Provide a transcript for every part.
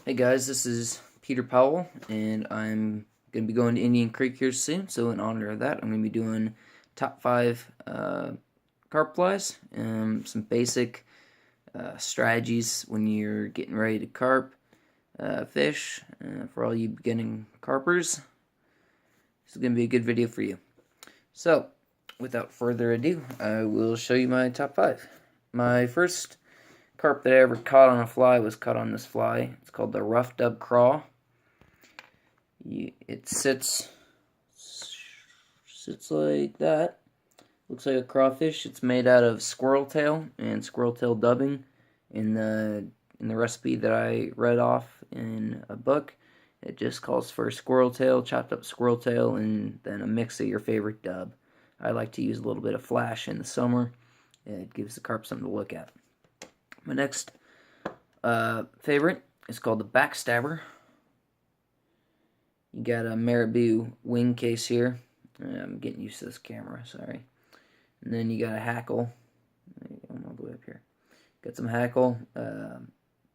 Hey guys, this is Peter Powell, and I'm going to be going to Indian Creek here soon, so in honor of that, I'm going to be doing top 5 carp flies, some basic strategies when you're getting ready to carp fish, for all you beginning carpers. This is going to be a good video for you. So, without further ado, I will show you my top 5. My first carp that I ever caught on a fly was caught on this fly. It's called the rough dub craw. It sits like that. Looks like a crawfish. It's made out of squirrel tail and squirrel tail dubbing. In the recipe that I read off in a book, it just calls for squirrel tail, chopped up squirrel tail, and then a mix of your favorite dub. I like to use a little bit of flash in the summer. It gives the carp something to look at. My next favorite is called the backstabber. You got a marabou wing case here. I'm getting used to this camera, sorry. And then you got a hackle. I'm all the way up here. Got some hackle.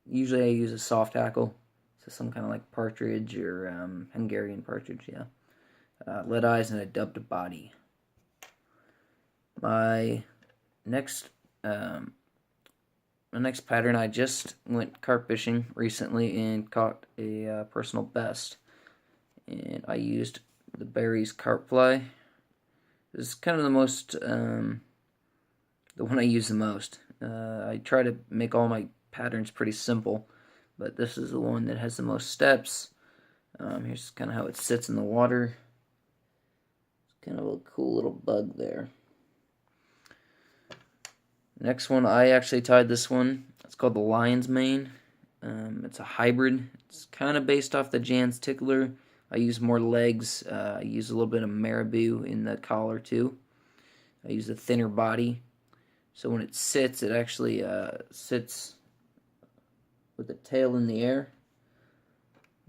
Usually I use a soft hackle. So some kind of like partridge or Hungarian partridge, yeah. Lead eyes and a dubbed body. My next pattern, I just went carp fishing recently and caught a personal best. And I used the Berry's carp fly. This is kind of the most, the one I use the most. I try to make all my patterns pretty simple, but this is the one that has the most steps. Here's kind of how it sits in the water. It's kind of a cool little bug there. Next one, I actually tied this one. It's called the Lion's Mane. It's a hybrid. It's kind of based off the Jan's Tickler. I use more legs. I use a little bit of marabou in the collar too. I use a thinner body. So when it sits, it actually sits with the tail in the air.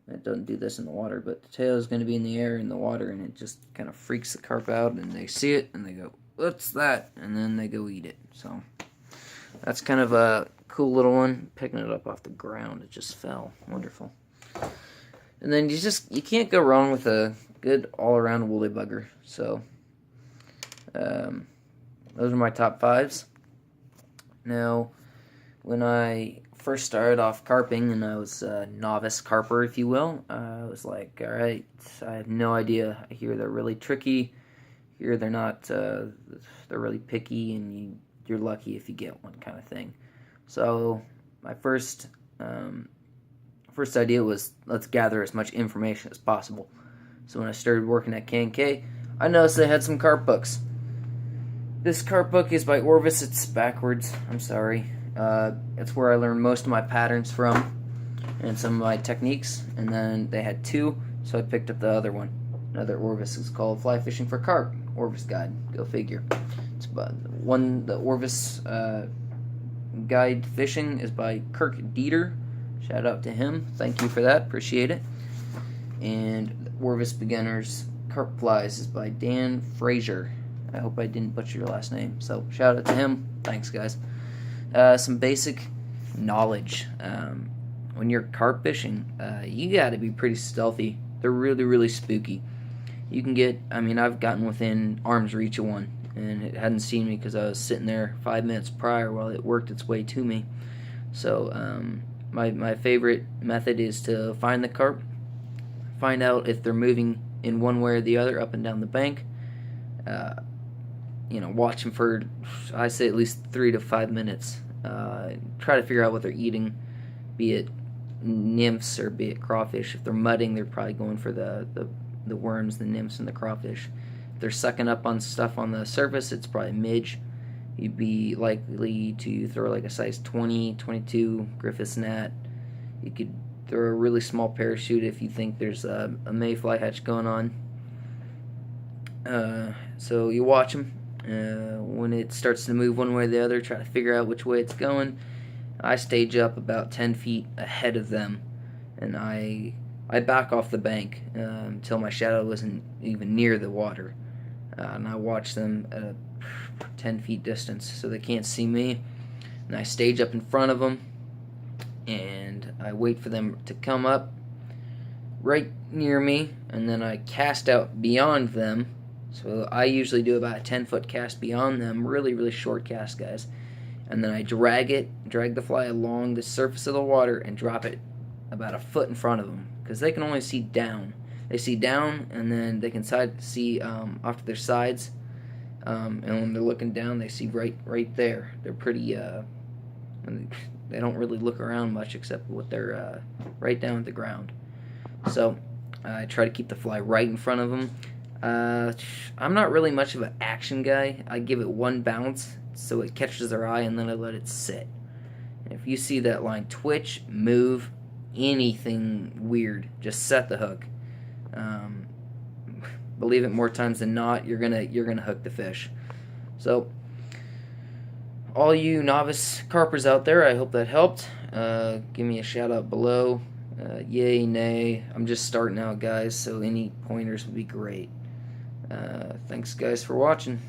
It doesn't do this in the water, but the tail is going to be in the air in the water, and it just kind of freaks the carp out, and they see it, and they go, "What's that?" And then they go eat it. So that's kind of a cool little one. Picking it up off the ground, it just fell. Wonderful. And then you can't go wrong with a good all-around woolly bugger. So those are my top 5s. Now, when I first started off carping, and I was a novice carper, if you will, I was like, all right, I have no idea. I hear they're really tricky. Here they're not, they're really picky, and you're lucky if you get one, kind of thing. So my first idea was, let's gather as much information as possible. So when I started working at K&K, I noticed they had some carp books. This carp book is by Orvis. It's backwards. I'm sorry. It's where I learned most of my patterns from and some of my techniques. And then they had 2, so I picked up the other one. Another Orvis is called Fly Fishing for Carp. Orvis Guide. Go figure. It's the Orvis Guide Fishing is by Kirk Dieter. Shout out to him. Thank you for that. Appreciate it. And Orvis Beginners Carp Flies is by Dan Frazier. I hope I didn't butcher your last name. So shout out to him. Thanks, guys. Some basic knowledge. When you're carp fishing, you got to be pretty stealthy. They're really, really spooky. You can get, I've gotten within arm's reach of one, and it hadn't seen me because I was sitting there 5 minutes prior while it worked its way to me. So my favorite method is to find the carp, find out if they're moving in one way or the other up and down the bank. Watch them for, I say, at least 3 to 5 minutes. Try to figure out what they're eating, be it nymphs or be it crawfish. If they're mudding, they're probably going for the worms, the nymphs, and the crawfish. If they're sucking up on stuff on the surface, it's probably midge. You'd be likely to throw like a size 20, 22 Griffith's gnat. You could throw a really small parachute if you think there's a mayfly hatch going on. So you watch them. When it starts to move one way or the other, try to figure out which way it's going. I stage up about 10 feet ahead of them, and I back off the bank until my shadow wasn't even near the water. And I watch them at a 10 feet distance so they can't see me. And I stage up in front of them, and I wait for them to come up right near me, and then I cast out beyond them. So I usually do about a 10-foot cast beyond them, really, really short cast, guys. And then I drag the fly along the surface of the water and drop it about a foot in front of them, because they can only see down. They see down, and then they can see off to their sides. And when they're looking down, they see right there. They're pretty. They don't really look around much except with their right down at the ground. So I try to keep the fly right in front of them. I'm not really much of an action guy. I give it one bounce so it catches their eye, and then I let it sit. And if you see that line twitch, move, anything weird, just set the hook. Believe it, more times than not, you're gonna hook the fish. So, all you novice carpers out there, I hope that helped. Give me a shout out below. Yay, nay. I'm just starting out, guys, so any pointers would be great. Thanks, guys, for watching.